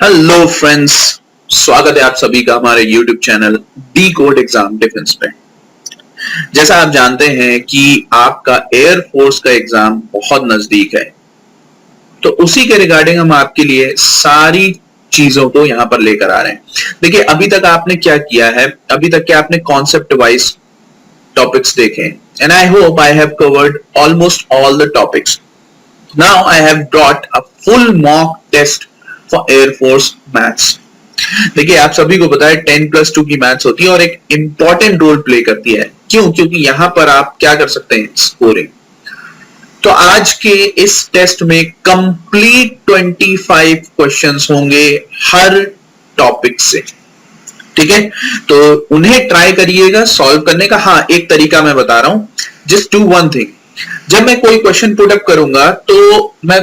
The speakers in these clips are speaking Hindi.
हेलो फ्रेंड्स, स्वागत है आप सभी का हमारे YouTube channel D code exam defence पे। जैसा आप जानते हैं कि आपका एयरफोर्स का एग्जाम बहुत नजदीक है, तो उसी के रिगार्डिंग हम आपके लिए सारी चीजों को यहां पर लेकर आ रहे हैं। देखिए, अभी तक आपने क्या किया है, अभी तक क्या आपने कॉन्सेप्ट वाइज टॉपिक्स देखे, and I hope I have covered almost all the topics. Now I have brought a full mock test for air force maths. देखिए, आप सभी को पता है 10+2 की मैथ्स होती है और एक इंपॉर्टेंट रोल प्ले करती है। क्यों? क्योंकि यहां पर आप क्या कर सकते हैं, स्कोरिंग। तो आज के इस टेस्ट में कंप्लीट 25 क्वेश्चंस होंगे हर टॉपिक से। ठीक है, तो उन्हें ट्राई करिएगा सॉल्व करने का। हाँ, एक तरीका मैं बता रहा हूं, जस्ट डू वन थिंग। जब मैं कोई क्वेश्चन पुट अप करूंगा तो मैं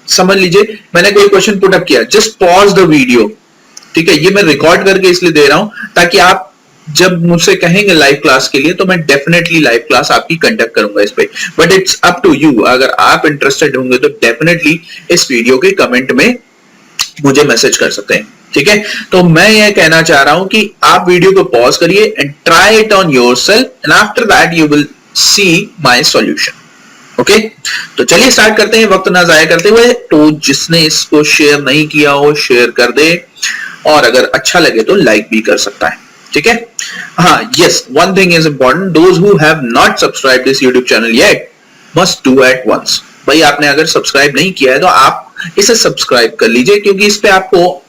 समझ लीजिए मैंने कोई क्वेश्चन पुट अप किया, जस्ट पॉज द वीडियो। ठीक है, ये मैं रिकॉर्ड करके इसलिए दे रहा हूं ताकि आप जब मुझसे कहेंगे लाइव क्लास के लिए तो मैं डेफिनेटली लाइव क्लास आपकी कंडक्ट करूंगा इस पे। But it's up to you, अगर आप इंटरेस्टेड होंगे तो डेफिनेटली इस वीडियो के कमेंट में मुझे मैसेज कर सकते हैं। ठीक है, तो मैं ये कहना चाह रहा हूं कि आप वीडियो को पॉज करिए and try it on yourself, and after that you will see my solution. Okay, तो चलिए स्टार्ट करते हैं वक्त ना जाया करते हुए। तो जिसने इसको शेयर नहीं किया हो शेयर कर दे, और अगर अच्छा लगे तो लाइक भी कर सकता है। ठीक है, हाँ, yes, one thing is important, those who have not subscribe this YouTube channel yet must do at once. भाई, आपने अगर सब्सक्राइब नहीं किया है तो आप इसे सब्सक्राइब कर लीजिए, क्योंकि इस पे आपको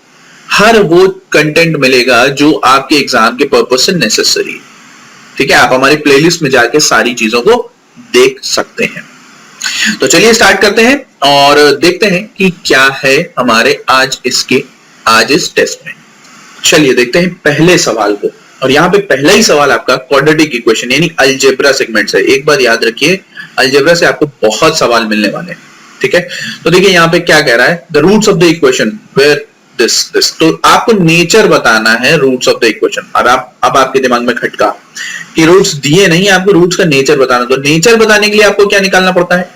हर वो कंटेंट मिलेगा जो आपके एग्जाम के पर्पस से नेसेसरी है। ठीक है, आप हमारी प्लेलिस्ट में जाके सारी चीजों को देख सकते हैं। तो चलिए स्टार्ट करते हैं और देखते हैं कि क्या है हमारे आज इस टेस्ट में। चलिए देखते हैं पहले सवाल को, और यहां पे पहला ही सवाल आपका क्वाड्रेटिक इक्वेशन यानी अलजेब्रा सेगमेंट से। एक बार याद रखिए, अलजेब्रा से आपको बहुत सवाल मिलने वाले हैं। ठीक है, तो देखिए यहां पे क्या कह रहा है, the roots of the equation where this. तो आपको नेचर बताना है रूट्स ऑफ द इक्वेशन। और अब आपके दिमाग में खटका कि रूट्स दिए नहीं, आपको रूट्स का नेचर बताना। तो नेचर बताने के लिए आपको क्या निकालना पड़ता है,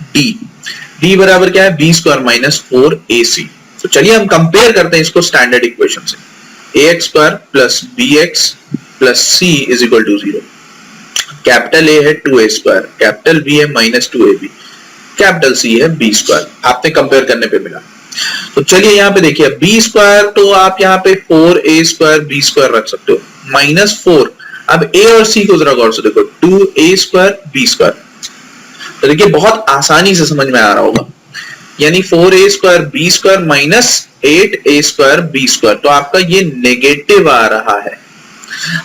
डी बराबर क्या है, बी स्क्वायर माइनस 4ac। तो चलिए हम कंपेयर करते हैं इसको स्टैंडर्ड इक्वेशन से। ax square plus bx plus c is equal to 0। Capital A है 2a स्क्वायर, कैपिटल B है माइनस 2ab, कैपिटल C है b स्क्वायर। आपने कंपेयर करने पे मिला। तो चलिए यहाँ पे देखिए, बी स्क्वायर तो आप यहाँ पे 4a स्क्वायर बी स्क्वायर रख सकते हो, माइनस 4। अब a और c को जरा गौर से देखो, 2a स्क्वायर बी स्क्वायर। तो देखिए बहुत आसानी से समझ में आ रहा होगा, यानी 4a square b square minus 8a square b square. तो आपका ये नेगेटिव आ रहा है।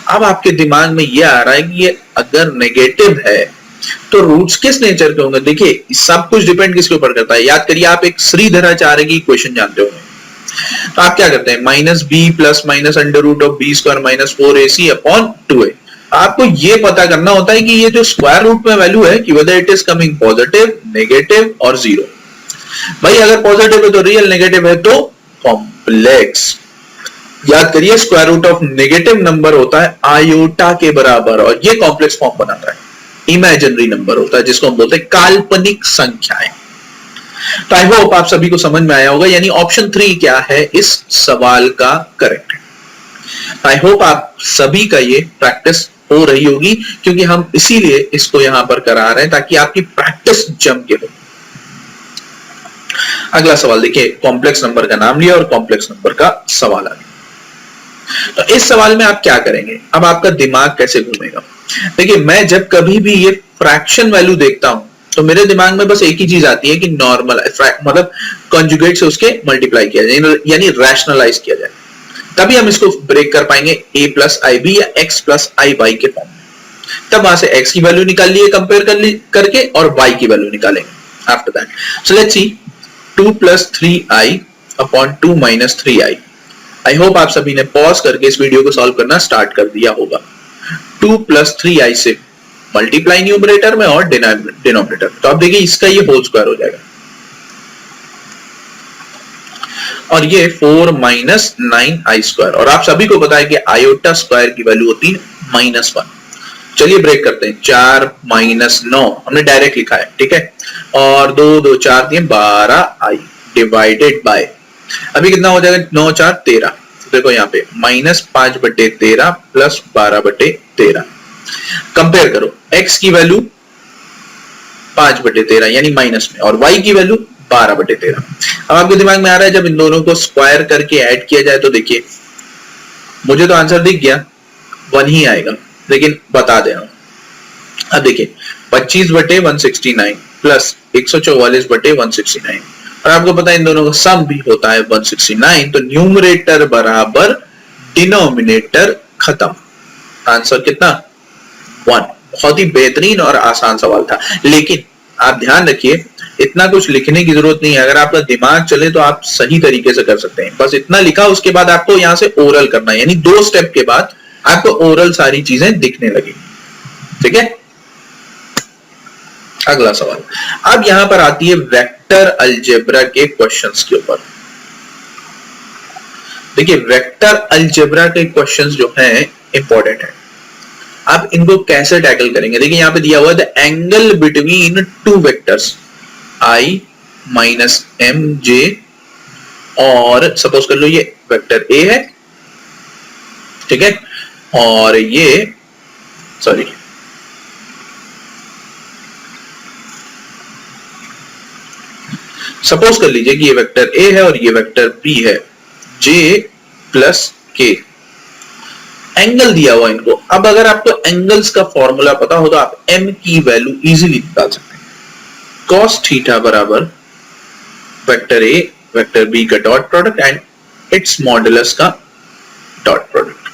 अब आपके दिमाग में ये आ रहा है कि ये अगर नेगेटिव है तो रूट्स किस नेचर के होंगे। देखिए सब कुछ डिपेंड किसके ऊपर करता है। याद करिए, आप एक श्रीधराचार्य की इक्वेशन जानते होंगे, तो आप क्या करते हैं, minus b plus minus under root of b square minus 4ac upon 2a। आपको ये पता करना होता है कि ये जो स्क्वायर रूट में वैल्यू है कि whether it is coming positive, negative और 0। भाई अगर पॉजिटिव है तो रियल, नेगेटिव है तो कॉम्प्लेक्स। याद करिए, square root of negative number होता है आयोटा के बराबर, और ये कॉम्प्लेक्स फॉर्म बनाता है। इमेजिनरी नंबर होता है जिसको हम बोलते हैं काल्पनिक संख्याएं। तो आई होप आप सभी को समझ में आया होगा, यानी ऑप्शन 3 क्या है इस सवाल का करेक्ट है। आई होप आप सभी का ये प्रैक्टिस हो रही होगी, क्योंकि हम इसीलिए इसको यहां पर करा रहे हैं ताकि आपकी प्रैक्टिस जम के हो। अगला सवाल देखिए, कॉम्प्लेक्स नंबर का नाम लिया और कॉम्प्लेक्स नंबर का सवाल आ गया। तो इस सवाल में आप क्या करेंगे, अब आपका दिमाग कैसे घूमेगा। देखिए, मैं जब कभी भी ये फ्रैक्शन वैल्यू देखता हूं तो मेरे दिमाग में बस एक ही चीज आती है कि नॉर्मल, मतलब कॉन्जुगेट से उसके मल्टीप्लाई किया जाए, यानी रैशनलाइज किया जाए, तभी हम इसको ब्रेक कर पाएंगे a प्लस आई बी या x प्लस आई वाई के फॉर्म में। तब वहां से x की वैल्यू निकाल लिए कंपेयर करके, और y की वैल्यू निकालेंगे after that. So let's see, 2 plus 3i upon 2 minus 3i। I hope आप सभी ने पॉज करके इस वीडियो को सॉल्व करना स्टार्ट कर दिया होगा। 2 प्लस 3i से मल्टीप्लाई न्यूमरेटर में और डिनोमिनेटर। तो आप देखिए इसका ये होल स्क्वायर हो जाएगा, और ये 4 माइनस 9i स्क्वायर। और आप सभी को पता है कि आयोटा स्क्वायर की वैल्यू होती है -1। चलिए ब्रेक करते हैं, 4 माइनस 9 हमने डायरेक्ट लिखा है, ठीक है, और 2 2 4 दिए 12i डिवाइडेड बाय अभी कितना हो जाएगा, 9 4 13, देखो यहाँ पे -5/13 प्लस 12/13। कंपेयर करो, x की वैल्यू 5/13 यानी माइनस में, और y की वैल्यू 12/13। अब आपके दिमाग में आ रहा है जब इन दोनों को स्क्वायर करके ऐड किया जाए तो देखिए मुझे तो आंसर दिख गया 1 ही आएगा, लेकिन बता दे रहा हूं। अब देखिए 25/169 प्लस 144/169, और आपको पता है इन दोनों का सम भी होता है 169, तो न्यूमरेटर बराबर डिनोमिनेटर खत्म। आंसर कितना, 1। बहुत ही बेहतरीन और आसान सवाल था, लेकिन आप ध्यान रखिए इतना कुछ लिखने की जरूरत नहीं है। अगर आपका दिमाग चले तो आप सही तरीके से कर सकते हैं। बस इतना लिखा, उसके बाद आपको यहां से ओरल करना है, यानी 2 स्टेप के बाद आपको ओरल सारी चीजें दिखने लगेंगी। ठीक है, अगला सवाल। अब यहां पर आती है वेक्टर अलजेब्रा के क्वेश्चंस के ऊपर। देखिए वेक्टर अलजेब्रा के क्वेश्चंस जो हैं इंपॉर्टेंट है। आप इनको कैसे टैकल करेंगे, देखिए यहां पे दिया हुआ है the angle between 2 vectors i minus m j, और सपोज कर लो ये वेक्टर a है, ठीक है, और ये सॉरी सपोज कर लीजिए कि ये वेक्टर a है और ये वेक्टर b है, j प्लस k। एंगल दिया हुआ इनको। अब अगर आपको एंगल्स का फॉर्मूला पता हो तो आप m की वैल्यू इजीली निकाल सकते हैं। cos थीटा बराबर वेक्टर a वेक्टर b का dot product and it's modulus का डॉट प्रोडक्ट।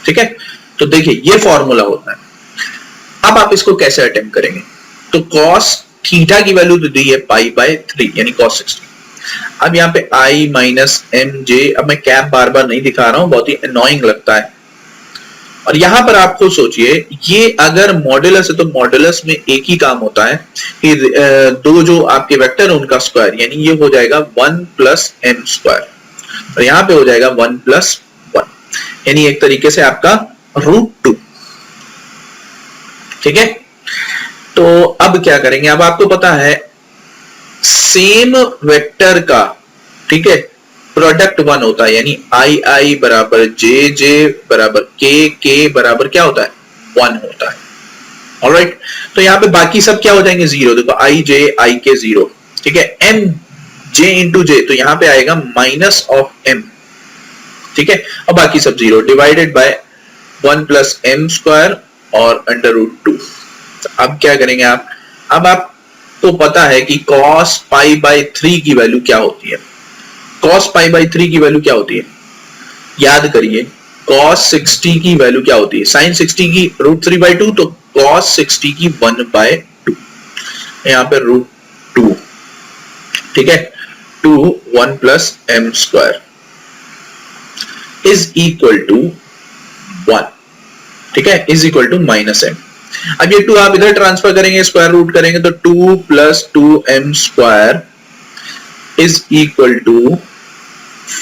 ठीक है, तो देखिए ये फॉर्मूला होता है। अब आप इसको कैसे अटेम्प्ट करेंगे, तो cos थीटा की वैल्यू तो दी है π/3 यानी cos 60। अब यहाँ पे i माइनस एम जे, अब मैं कैप बार बार नहीं दिखा रहा हूं, बहुत ही अनोइंग लगता है। और यहां पर आपको सोचिए ये अगर मॉडुलस है तो मॉडुलस में एक ही काम होता है कि दो जो आपके वेक्टर है उनका स्क्वायर, यानी ये हो जाएगा 1 प्लस एम स्क्वायर, और यहां पे हो जाएगा 1 प्लस 1, यानी एक तरीके से आपका √2। ठीक है, तो अब क्या करेंगे, अब आपको पता है सेम वेक्टर का, ठीक है, प्रोडक्ट 1 होता है, यानी i बराबर j बराबर k बराबर क्या होता है 1 होता है। ऑलराइट, तो यहां पे बाकी सब क्या हो जाएंगे 0। देखो i के 0, ठीक है, m j इंटू j, तो यहां पे आएगा माइनस ऑफ m, ठीक है, और बाकी सब 0 divided by 1 plus m square और √2। अब क्या करेंगे आप, अब आपको पता है कि cos π/3 की वैल्यू क्या होती है। cos π/3 की वैल्यू क्या होती है, याद करिए, cos 60 की वैल्यू क्या होती है, sin 60 की √3/2, तो cos 60 की 1/2, यहां पे √2, ठीक है, 2 1 plus m square is equal to 1, ठीक है, is equal to minus m. अब ये 2 आप इधर ट्रांसफर करेंगे, स्क्वायर रूट करेंगे, तो 2 plus 2m square is equal to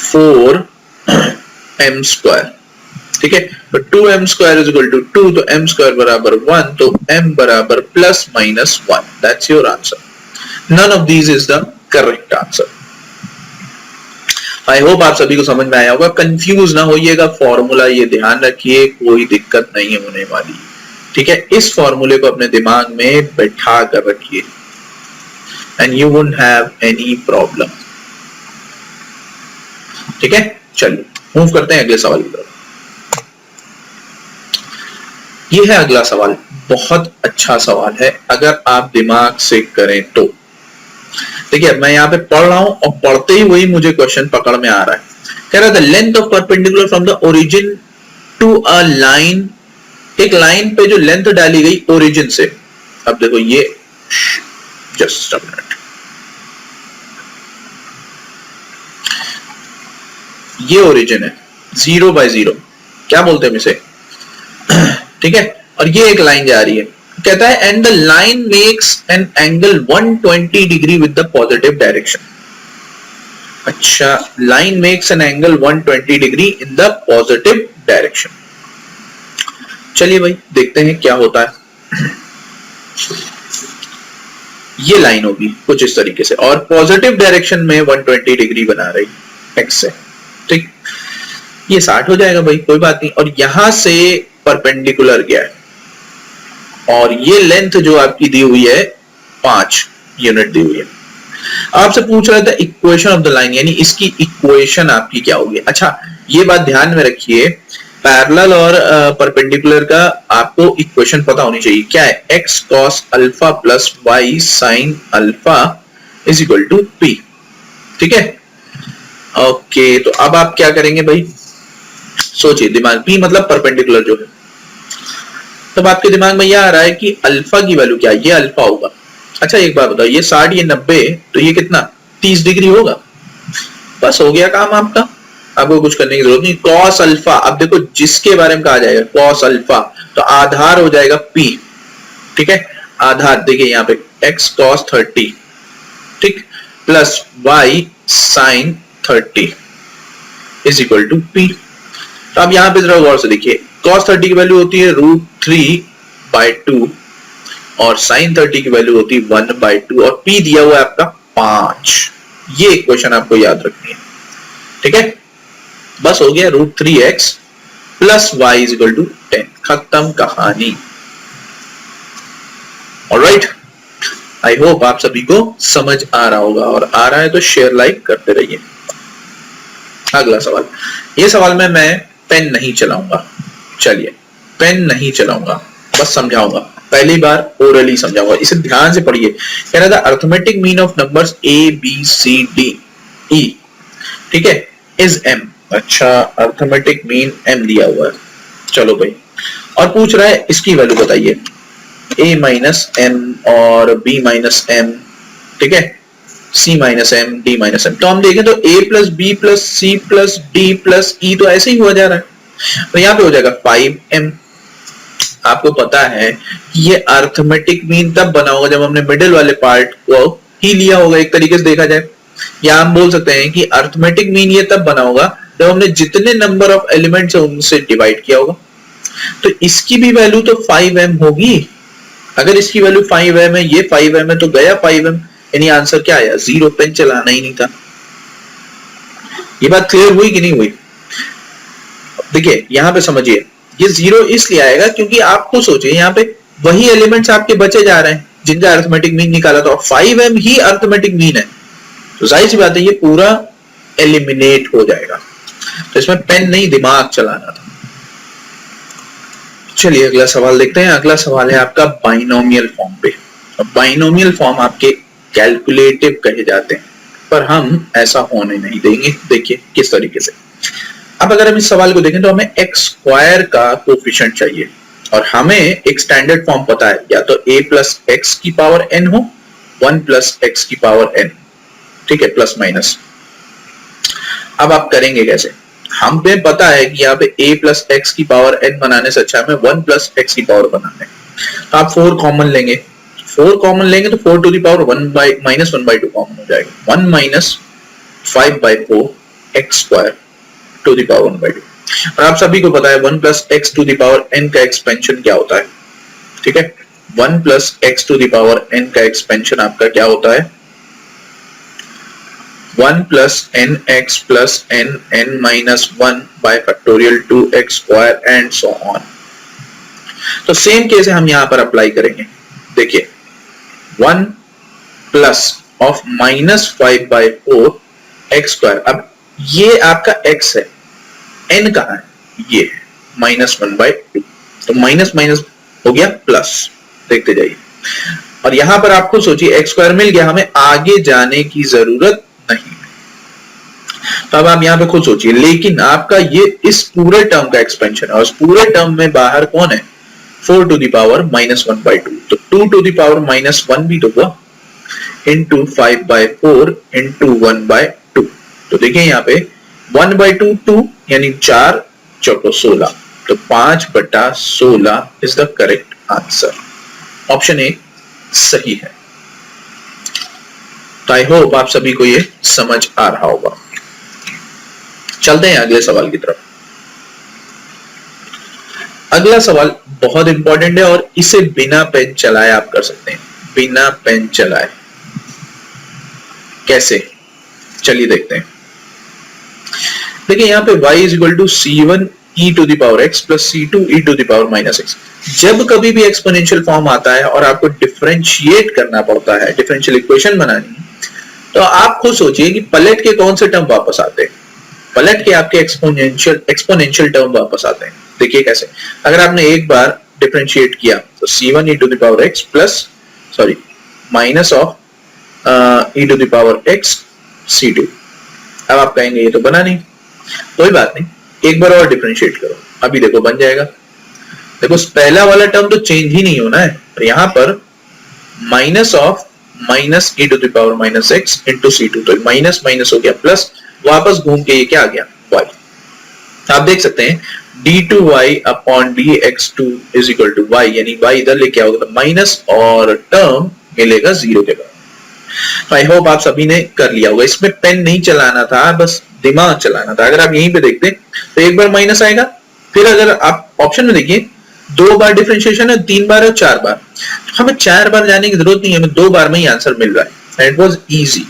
4m square. ठीक है, तो 2m square is equal to 2, तो m स्क्वायर बराबर 1, तो m बराबर plus minus 1। That's your answer. None of these is the correct answer. I hope आप सभी को समझ में आया होगा। कंफ्यूज ना होइएगा, फॉर्मूला ये ध्यान रखिए, कोई दिक्कत नहीं होने वाली। ठीक है, इस फॉर्मूले को अपने दिमाग में बैठा कर रखिए and you won't have any problem. ठीक है, चलिए मूव करते हैं अगले सवाल की तरफ। ये है अगला सवाल, बहुत अच्छा सवाल है अगर आप दिमाग से करें तो। देखिए मैं यहां पे पढ़ रहा हूं और पढ़ते ही वही मुझे क्वेश्चन पकड़ में आ रहा है। कह रहा है the length of perpendicular from the origin to a line, एक लाइन पे जो लेंथ डाली गई ओरिजिन से। अब देखो ये जस्ट अ मिनट, ये ओरिजिन है 0/0, क्या बोलते हैं इसे, ठीक है, और ये एक लाइन जा रही है। कहता है and the line makes an angle 120 degree with the positive direction. अच्छा, line makes an angle 120 degree in the positive direction. चलिए भाई देखते हैं क्या होता है। ये लाइन होगी कुछ इस तरीके से और पॉजिटिव डायरेक्शन में 120 डिग्री बना रही। x से, ठीक। ये 60 हो जाएगा भाई, कोई बात नहीं। और यहां से परपेंडिकुलर गया है और ये लेंथ जो आपकी दी हुई है 5 यूनिट दी हुई है। आपसे पूछ रहा था इक्वेशन ऑफ द लाइन, यानी इसकी इक्वेशन आपकी क्या होगी। अच्छा ये बात ध्यान में रखिए, पैरेलल और परपेंडिकुलर का आपको इक्वेशन पता होनी चाहिए। क्या है, x cos alpha plus y sin alpha is equal to p, ठीक है। ओके तो अब आप क्या करेंगे भाई, सोचिए दिमाग, p मतलब परपेंडिकुलर जो है। तब आपके दिमाग में यह आ रहा है कि अल्फा की वैल्यू क्या है, ये अल्फा होगा। अच्छा एक बात बताओ, ये 60 ये 90, तो ये कितना 30 डिग्री होगा। बस हो गया काम आपका, आपको कुछ करने की जरूरत नहीं। कॉस अल्फा, अब देखो जिसके बारे में कहा जाएगा कॉस अल्फा, तो आधार हो जाएगा p, ठीक है। आधार देखिए यहाँ पे x cos 30, ठीक, plus y sin 30 is equal to p। तो अब यहां पे जरा गौर से देखिए, cos 30 की वैल्यू होती है √3/2 और sin 30 की वैल्यू होती है 1/2 और p दिया हुआ है आपका 5। ये इक्वेशन आपको याद रखनी है, ठीक है। बस हो गया √3x plus y is equal to 10, खत्म कहानी। ऑलराइट, आई होप आप सभी को समझ आ रहा होगा, और आ रहा है तो शेयर लाइक करते रहिए। अगला सवाल, ये सवाल में मैं पेन नहीं चलाऊंगा, चलिए पेन नहीं चलाऊंगा, बस समझाऊंगा, पहली बार ओरली समझाऊंगा, इसे ध्यान से पढ़िए। कह रहा था arithmetic mean of numbers a b c d e, ठीक है, इज m। अच्छा अर्थमेटिक मीन m दिया हुआ है, चलो भाई, और पूछ रहा है इसकी वैल्यू बताइए, a माइनस m और b माइनस m, ठीक है, c minus m d minus m। तो हम देखें तो a plus b plus c plus d plus e तो ऐसे ही हुआ जा रहा है, तो यहां पे हो जाएगा 5m। आपको पता है ये अर्थमेटिक मीन तब बना होगा जब हमने मिडिल वाले पार्ट को ही लिया होगा, एक तरीके से देखा जाए, या हम बोल सकते हैं कि अर्थमेटिक मीन ये तब बना होगा जब हमने जितने नंबर ऑफ एलिमेंट्स है उनसे डिवाइड किया होगा। तो इसकी भी वैल्यू तो 5m होगी। अगर इसकी वैल्यू 5m है, ये 5m है, तो गया 5m, यानी आंसर क्या आया 0। पेन चलाना ही नहीं था। ये बात क्लियर हुई कि नहीं हुई? देखिए यहां पे समझिए, ये 0 इसलिए आएगा क्योंकि आप खुद सोचिए यहाँ पे वही एलिमेंट्स आपके बचे जा रहे हैं जिनका अर्थमेटिक मीन निकाला था, और 5m ही अर्थमेटिक मीन है, तो जाहिर सी बात है ये पूरा एलिमिनेट हो जाएगा। तो इसमें पेन नहीं दिमाग चलाना था। चलिए अगला सवाल देखते हैं। अगला सवाल है आपका बाइनोमियल फॉर्म पे। बाइनोमियल फॉर्म आपके कैलकुलेटिव कहे जाते हैं, पर हम ऐसा होने नहीं देंगे। देखिए किस तरीके से। अब अगर हम इस सवाल को देखें तो हमें एक्स स्क्वायर का कोफिशिएंट चाहिए, और हमें एक स्टैंडर्ड फॉर्म पता है, या तो a प्लस एक्स की पावर n हो, 1 प्लस एक्स की पावर n, ठीक है, प्लस माइनस। अब आप करेंगे कैसे? हमें पता है कि यहाँ पे a प्लस एक्स की पावर n बनाने से अच्छा हमें 1 प्लस एक्स की पावर बनाना है। तो आप 4 कॉमन लेंगे, 4 कॉमन लेंगे तो 4 to the power 1 minus 1/2 common हो जाएगा, 1 minus 5/4 x square to the power 1/2। और आप सभी को पता है 1 plus x to the power n का एक्सपेंशन क्या होता है, ठीक है। 1 plus x to the power n का एक्सपेंशन आपका क्या होता है, 1 plus n x plus n n minus 1 by factorial 2x square and so on. तो सेम केस हम यहां पर अप्लाई करेंगे। देखिए 1 plus of minus 5/4 x square. अब ये आपका x है, n कहां है, ये है -1/2, तो माइनस माइनस हो गया प्लस, देखते जाइए। और यहां पर आपको सोचिए एक्स स्क्वायर मिल गया, हमें आगे जाने की जरूरत नहीं। तो अब आप यहां पे खुद सोचिए, लेकिन आपका ये इस पूरे टर्म का एक्सपेंशन है, और उस पूरे टर्म में बाहर कौन है, 4 टू द पावर -1/2, तो 2 टू द पावर -1 भी तो हुआ, इंटू 5/4 इंटू 1/2। तो देखिए यहाँ पे 1/2 2 यानी 4 चौको 16, तो 5/16 is the correct answer. Option A सही है। तो आई होप आप सभी को ये समझ आ रहा होगा। चलते हैं अगले सवाल की तरफ। अगला सवाल बहुत इंपॉर्टेंट है और इसे बिना पेन चलाए आप कर सकते हैं, बिना पेन चलाए। कैसे? चलिए देखते हैं। देखिए यहाँ पे y is equal to c1 e to the power x plus c2 e to the power minus x। जब कभी भी एक्सपोनेंशियल फॉर्म आता है और आपको डिफरेंशिएट करना पड़ता है, डिफरेंशियल इक्वेशन बनानी है, तो आप खुद सोचिए कि पलट के कौन से टर्म वापस आते हैं। पलट के आपके एक्सपोनेंशियल टर्म वापस आते हैं। देखिए कैसे, अगर आपने एक बार डिफरेंशिएट किया तो c1 e to the power x plus minus of e to the power x c2। अब आप कहेंगे ये तो बना नहीं, कोई बात नहीं, एक बार और डिफरेंशिएट करो, अभी देखो बन जाएगा। देखो पहला वाला टर्म तो चेंज ही नहीं होना है, तो यहां पर minus of minus e to the power minus x into c2, तो माइनस माइनस हो गया प्लस, वापस घूम के ये क्या आ गया y। आप देख सकते हैं d2y upon dx2 is equal to y, यानी y इधर लेके आओगे तो माइनस और टर्म मिलेगा जीरो के बाद। आई होप आप सभी ने कर लिया होगा। इसमें पेन नहीं चलाना था, बस दिमाग चलाना था। अगर आप यहीं पे देखते तो एक बार माइनस आएगा, फिर अगर आप ऑप्शन में देखिए 2 बार डिफरेंशिएशन है, 3 बार और 4 बार। हमें 4 बार जाने की जरूरत नहीं है, हमें 2 बार में ही आंसर मिल रहा है। It was easy.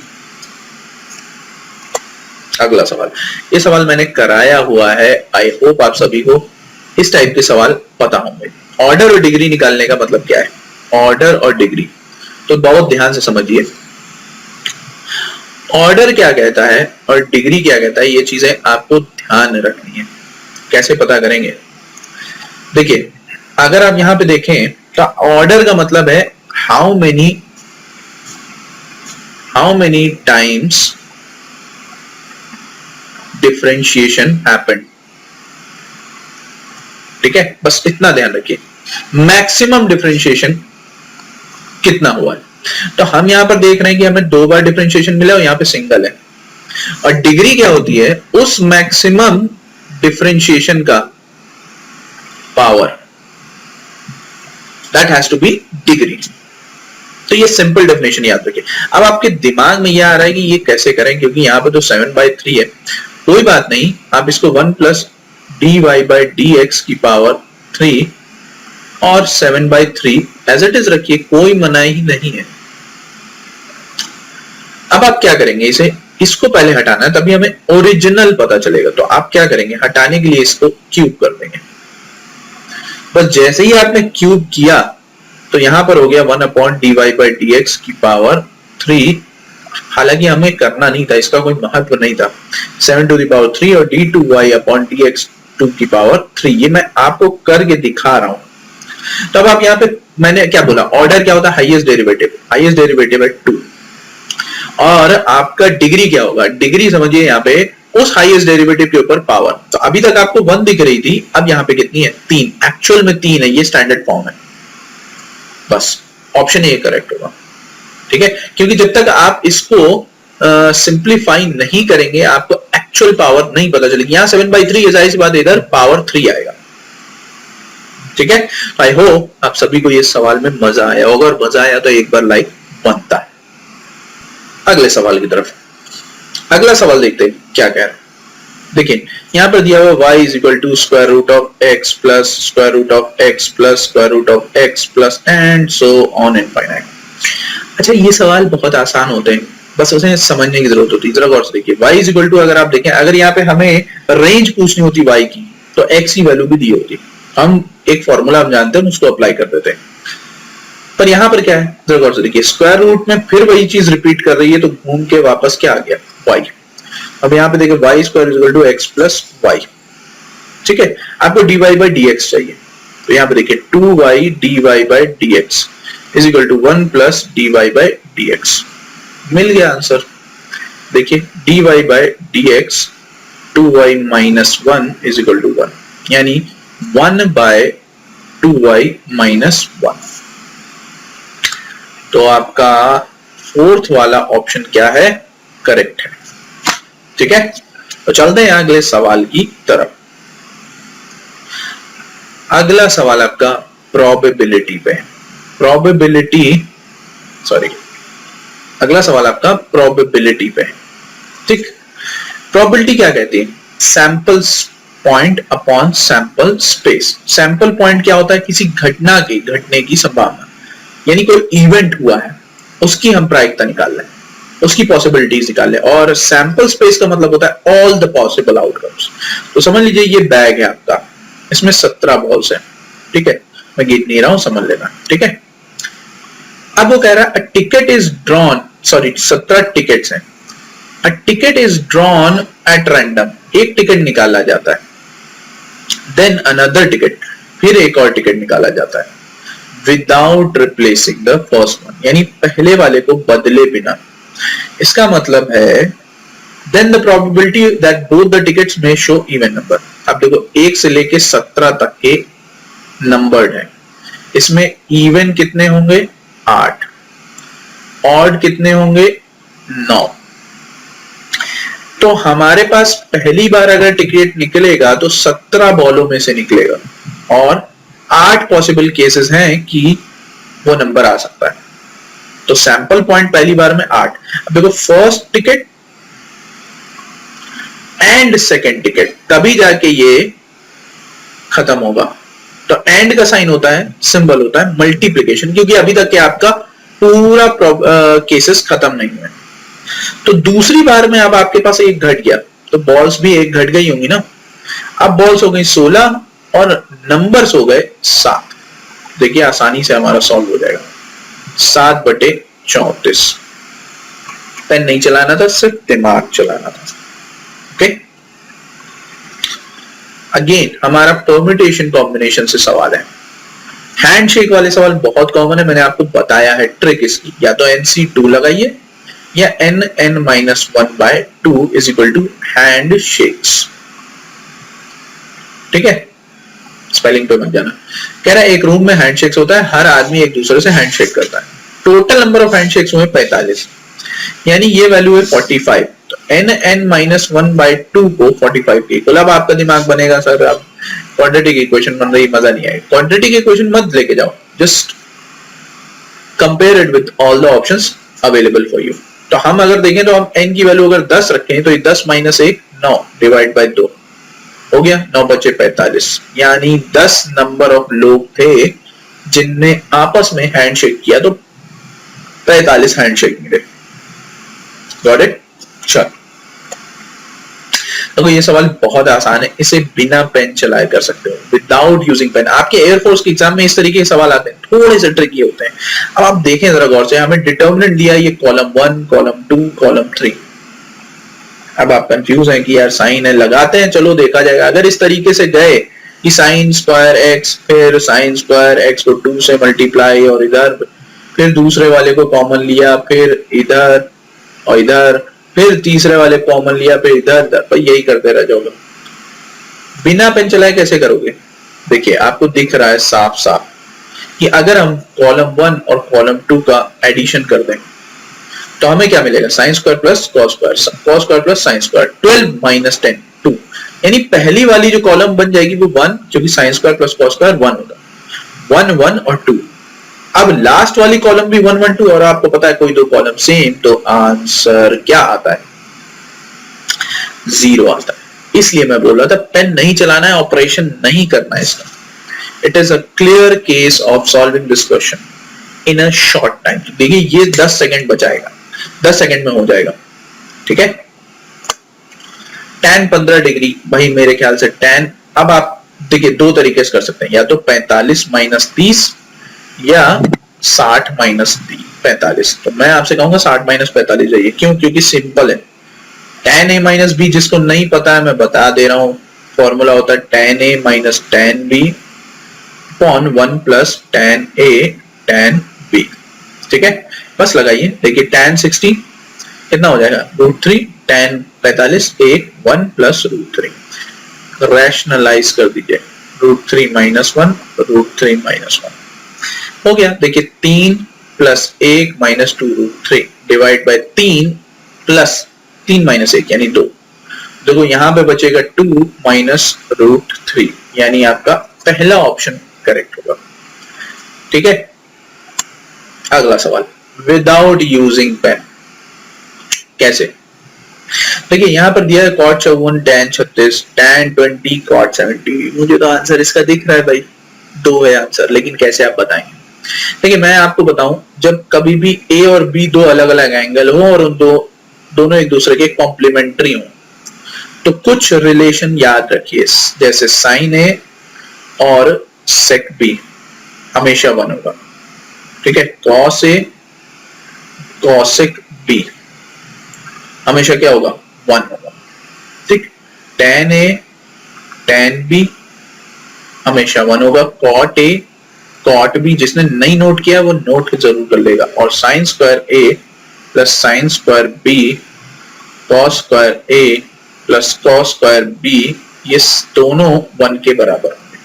अगला सवाल, ये सवाल मैंने कराया हुआ है, आई होप आप सभी को इस टाइप के सवाल पता होंगे। ऑर्डर और डिग्री निकालने का मतलब क्या है? ऑर्डर और डिग्री तो बहुत ध्यान से समझिए। ऑर्डर क्या कहता है और डिग्री क्या कहता है, ये चीजें आपको ध्यान रखनी है। कैसे पता करेंगे? देखिए अगर आप यहां पे देखें तो ऑर्डर का मतलब है how many times differentiation happened. ठीक है, बस इतना ध्यान रखिए, मैक्सिमम डिफरेंशिएशन कितना हुआ है। तो हम यहां पर देख रहे हैं कि हमें 2 बार डिफरेंशिएशन मिला और यहां पे सिंगल है। और डिग्री क्या होती है? उस मैक्सिमम डिफरेंशिएशन का power, that has to be degree. तो ये सिंपल डेफिनेशन याद रखिए। अब आपके दिमाग में यह आ रहा है कि ये कैसे करें, क्योंकि यहां पे तो 7/3 है। कोई बात नहीं, आप इसको 1 प्लस dy/dx की पावर 3 और 7/3 एज इट इज रखिए, कोई मनाही ही नहीं है। अब आप क्या करेंगे, इसको पहले हटाना है, तभी हमें ओरिजिनल पता चलेगा। तो आप क्या करेंगे, हटाने के लिए इसको क्यूब कर देंगे। बस जैसे ही आपने क्यूब किया तो यहां पर हो गया 1/dy/dx की पावर 3। हालांकि हमें करना नहीं था, इसका कोई महत्व नहीं था। 7/3 और d2y/dx2 की पावर 3, ये मैं आपको करके दिखा रहा हूं। तो अब आप यहां पे मैंने क्या बोला, ऑर्डर क्या होता है? Highest derivative. हाईएस्ट डेरिवेटिव है 2। और आपका डिग्री क्या होगा? डिग्री समझिए यहां पे उस हाईएस्ट डेरिवेटिव के ऊपर पावर। तो अभी तक आपको 1 दिख रही थी, अब यहां पे कितनी है? 3। एक्चुअल में 3 है, ये स्टैंडर्ड फॉर्म है। बस ऑप्शन ए करेक्ट होगा। ठीक है, क्योंकि जब तक आप इसको सिंप्लीफाई नहीं करेंगे आपको एक्चुअल पावर नहीं पता चलेगी। यहां 7/3 है, जाहिर सी बात इधर पावर 3 आएगा। ठीक है, आई होप आप सभी को ये सवाल में मजा आया होगा, और मजा आया तो एक बार लाइक बनता है। अगले सवाल की तरफ, अगला सवाल देखते हैं क्या कह रहा है। देखिए यहां पर दिया हुआ y is equal to square root of x plus square root of x plus square root of x plus and so on infinite. अच्छा, ये सवाल बहुत आसान होते हैं, बस उसे समझने की जरूरत होती है। जरा गौर से देखिए, y इज इक्वल टू, अगर आप देखें, अगर यहाँ पे हमें रेंज पूछनी होती y की तो x की वैल्यू भी दी होती। हम एक फॉर्मूला हम जानते हैं, उसको अप्लाई कर देते हैं। पर यहां पर क्या है, जरा गौर से देखिए, स्क्वायर रूट में फिर वही चीज रिपीट कर रही है, तो घूम के वापस क्या आ गया? y। अब यहां पे देखिए y square is equal to x plus y। ठीक है, आपको dy/dx चाहिए, तो यहां पे देखिए 2y dy/dx is equal to 1 plus dy/dx। मिल गया आंसर। देखिए dy/dx 2y minus 1 is equal to 1, यानी 1/2y माइनस 1। तो आपका फोर्थ वाला ऑप्शन क्या है? करेक्ट है। ठीक है, तो चलते हैं अगले सवाल की तरफ। अगला सवाल आपका प्रोबेबिलिटी पे है। अगला सवाल आपका प्रोबेबिलिटी पे है। ठीक, प्रोबेबिलिटी क्या कहती है? Sample point upon sample space. Sample point क्या होता है? किसी घटना की घटने की संभावना, यानी कोई इवेंट हुआ है उसकी हम प्रायिकता निकाल रहे हैं। उसकी पॉसिबिलिटीज निकाल ले। और सैंपल स्पेस का मतलब होता है ऑल द पॉसिबल आउटकम्स। तो समझ लीजिए ये बैग है आपका, इसमें 17 बॉल्स है, ठीक है, मैं गिन नहीं रहा हूं, समझ लेना, ठीक है। अब वो कह रहा है ticket is drawn, sorry 17 tickets हैं, a ticket is drawn at random, एक टिकट निकाला जाता है, देन अनदर टिकट, फिर एक और टिकट निकाला जाता है, without replacing the first one, यानी पहले वाले को बदले बिना। इसका मतलब है then the probability that both the tickets में शो इवन नंबर। अब देखो 1 से लेके 17 तक के नंबर्ड है, इसमें इवन कितने होंगे 8, ऑड कितने होंगे 9। तो हमारे पास पहली बार अगर टिकट निकलेगा तो 17 बॉलों में से निकलेगा और 8 पॉसिबल केसेस हैं कि वो नंबर आ सकता है। तो सैंपल पॉइंट पहली बार में 8। अब देखो first ticket and second ticket, तभी जाके ये खत्म होगा। तो एंड का साइन होता है, सिंबल होता है मल्टीप्लिकेशन, क्योंकि अभी तक के आपका पूरा केसेस खत्म नहीं हुए। तो दूसरी बार में अब आपके पास एक घट गया, तो बॉल्स भी एक घट गई होंगी ना। अब बॉल्स हो गई 16 और नंबर्स हो गए 7। देखिए आसानी से हमारा सॉल्व हो जाएगा, 7/34। पेन नहीं चलाना था, सिर्फ दिमाग चलाना था। ओके, अगेन हमारा परम्यूटेशन कॉम्बिनेशन से सवाल है। हैंडशेक वाले सवाल बहुत कॉमन है, मैंने आपको बताया है ट्रिक इसकी, या तो NC2 लगाइए या n(n-1/2) is equal to hand shakes, ठीक है। स्पेलिंग पे मत जाना। कह रहा है एक रूम में हैंडशेक्स होता है, हर आदमी एक दूसरे से हैंडशेक करता है, टोटल नंबर ऑफ हैंडशेक्स हुए 45, यानी ये वैल्यू है 45। तो n(n-1/2) को 45 के इक्वल। अब आपका दिमाग बनेगा सर अब क्वाड्रेटिक इक्वेशन बन रही, मजा नहीं आएगा। क्वाड्रेटिक इक्वेशन मत लेके जाओ, just compare it with all the options available for you. तो हम अगर देखें तो हम n की वैल्यू अगर 10 रखें तो 10 - 1 9 डिवाइड बाय 2 हो गया, 9 बचे 45, यानी 10 नंबर ऑफ लोग थे जिनने आपस में हैंडशेक किया, तो 45 हैंडशेक मिले। Got it? चलो तो ये सवाल बहुत आसान है, इसे बिना पेन चलाए कर सकते हो, विदाउट यूजिंग पेन। आपके एयरफोर्स के एग्जाम में इस तरीके के सवाल आते हैं, थोड़े से ट्रिकी होते हैं। अब आप देखें जरा गौर से, हमें डिटर्मिनेंट दिया है ये कॉलम 1, कॉलम 2, कॉलम 3। अब आप कंफ्यूज हैं कि यार साइन है, लगाते हैं, चलो देखा जाएगा। अगर इस तरीके से गए कि साइन स्क्वायर x, फिर साइन स्क्वायर x को 2 से मल्टीप्लाई और इधर, फिर दूसरे वाले को कॉमन लिया, फिर इधर और इधर, फिर तीसरे वाले कॉमन लिया, फिर इधर उधर, यही करते रह जाओगे। बिना पेन चलाए कैसे करोगे? देखिए आपको दिख रहा है साफ साफ कि अगर हम कॉलम 1 और कॉलम 2 का एडिशन कर दें तो हमें क्या मिलेगा? Sine square plus cos square, cos square plus sine square, 12 - 10 2। यानी पहली वाली जो कॉलम बन जाएगी वो 1, क्योंकि sine square plus cos square 1 होगा, 1 1 और 2। अब लास्ट वाली कॉलम भी 1 1 2, और आपको पता है कोई दो कॉलम सेम, तो आंसर क्या आता है? 0 आता है। इसलिए मैं बोल रहा था पेन नहीं चलाना है, ऑपरेशन नहीं करना है इसका। It is a clear case of solving this question in a short time. देखिए ये 10 सेकंड बचाएगा, 10 सेकंड में हो जाएगा, ठीक है। tan 15 डिग्री, भाई मेरे ख्याल से tan, अब आप देखिए दो तरीके से कर सकते हैं, या तो 45 - 30 या 60 - 45। तो मैं आपसे कहूंगा 60 - 45 जाइए। क्यों? क्योंकि सिंपल है। tan a - b जिसको नहीं पता है मैं बता दे रहा हूं, फॉर्मूला होता है tan a - tan b upon 1 plus tan a tan b, ठीक है। बस लगाइए, देखिए tan 60 कितना हो जाएगा? √3, tan 45 1 प्लस √3, रैशनलाइज कर दीजिए, √3 - 1 √3 - 1 हो गया। देखिए 3 + 1 - 2 √3 डिवाइड बाय 3 प्लस 3 - 1 यानी 2। देखो यहां पे बचेगा 2 माइनस √3, यानी आपका पहला ऑप्शन करेक्ट होगा, ठीक है। अगला सवाल, विदाउट यूजिंग पेन कैसे? देखिए यहां पर दिया है cot 54, tan 36, tan 20, cot 70। मुझे तो आंसर इसका दिख रहा है भाई, 2 है आंसर, लेकिन कैसे आप बताएंगे? देखिए मैं आपको बताऊं, जब कभी भी ए और बी दो अलग अलग एंगल हो और उन दोनों एक दूसरे के कॉम्प्लीमेंट्री हो, तो कुछ रिलेशन याद रखिए, जैसे साइन ए और सेक बी हमेशा 1 होगा, ठीक है। कॉस ए कॉसेक बी हमेशा क्या होगा, 1 होगा, ठीक। tan ए tan बी हमेशा 1 होगा। कॉट ए कॉट बी, जिसने नहीं नोट किया वो नोट जरूर कर लेगा। और sine square A plus sine square B, cos square A plus cos square B, ये दोनों 1 के बराबर होंगे।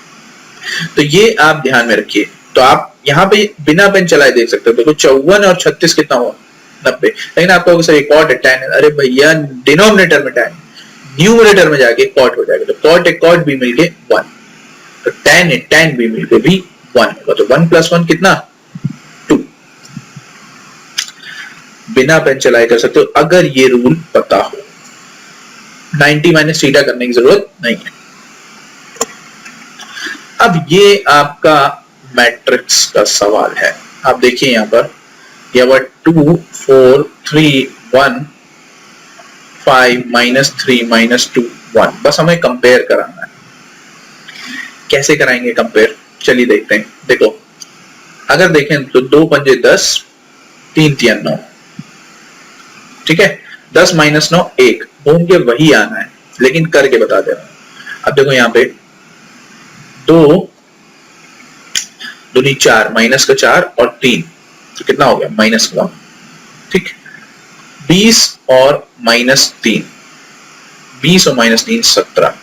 तो ये आप ध्यान में रखिए। तो आप यहाँ पे बिना पेन चलाए देख सकते हो। देखो 54 और 36 कितना हुआ, 90। लेकिन आपको सर कॉट है tan, अरे भैया डिनोमिनेटर में tan, न्यूमरेटर में जाके कॉट हो जाएगा। तो कॉट एक कॉट भी मिलके 1, तो tan भी मिलके भी 1 होगा। तो 1 + 1 कितना, 2। बिना पेन चलाए कर सकते हो अगर ये रूल पता हो। 90 - थीटा करने की जरूरत नहीं है। अब ये आपका मैट्रिक्स का सवाल है। आप देखिए यहां पर 2 4 3 1 5 -3 -2 1, बस हमें कंपेयर कराना है। कैसे कराएंगे कंपेयर, चलिए देखते हैं। देखो अगर देखें तो 2 पंजे 10, 3 3 9, ठीक है। 10 - 9 1, घूम के वही आना है, लेकिन करके बता दे रहा हूं। अब देखो यहाँ पे 2 दूनी 4, माइनस का 4 और 3, तो कितना हो गया, -1, ठीक। 20 और -3, 20 और -3 17।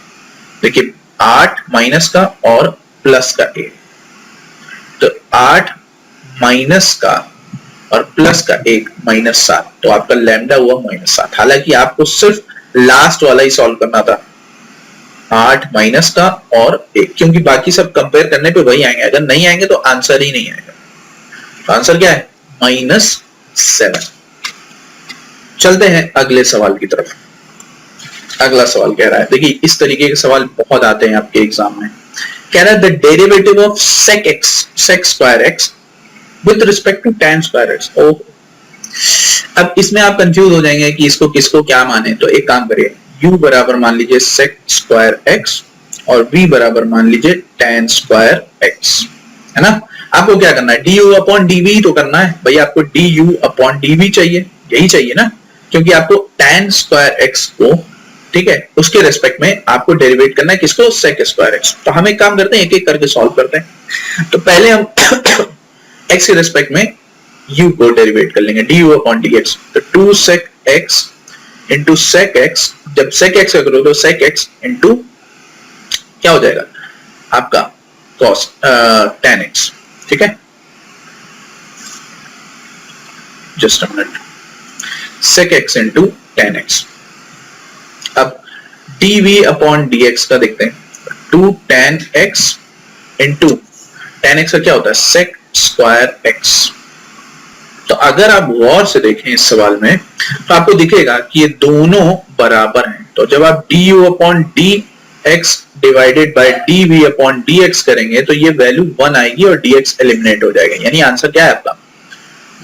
देखिए 8 माइनस का और प्लस का 1, तो 8 माइनस का और प्लस का 1 -7, तो आपका लैम्डा हुआ -7। हालांकि आपको सिर्फ लास्ट वाला ही सॉल्व करना था, 8 माइनस का और 1, क्योंकि बाकी सब कंपेयर करने पे वही आएंगे। अगर नहीं आएंगे तो आंसर ही नहीं आएगा। तो आंसर क्या है, -7। चलते हैं अगले सवाल की तरफ। अगला सवाल कह रहा है, देखिए इस तरीके के सवाल बहुत आते हैं आपके एग्जाम में। कह रहा है the derivative of sec x sec square x with respect to tan square x। ओ, अब इसमें आप कंफ्यूज हो जाएंगे कि इसको किसको क्या माने। तो एक काम करिए, u बराबर मान लीजिए sec स्क्वायर x और v बराबर मान लीजिए tan स्क्वायर x, है ना। आपको क्या करना है, du अपॉन dv तो करना है भाई। आपको du अपॉन dv चाहिए, यही चाहिए ना, क्योंकि आपको tan स्क्वायर x को, ठीक है, उसके रेस्पेक्ट में आपको डेरिवेट करना है किसको, sec स्क्वायर x। तो हम एक काम करते हैं, एक एक करके सॉल्व करते हैं। तो पहले हम x के रेस्पेक्ट में u को डेरिवेट कर लेंगे, du अपॉन dx। तो 2 sec x into sec x, जब sec x करो तो sec x इंटू क्या हो जाएगा आपका cos tan x, ठीक है। Just a minute, sec x into tan x। अब dv अपॉन dx का देखते हैं, 2 tan x into tan x का क्या होता है, sec स्क्वायर x। तो अगर आप गौर से देखें इस सवाल में तो आपको दिखेगा कि ये दोनों बराबर हैं। तो जब आप du upon dx divided by dv upon dx करेंगे तो ये वैल्यू 1 आएगी और dx एलिमिनेट हो जाएगा, यानी आंसर क्या है आपका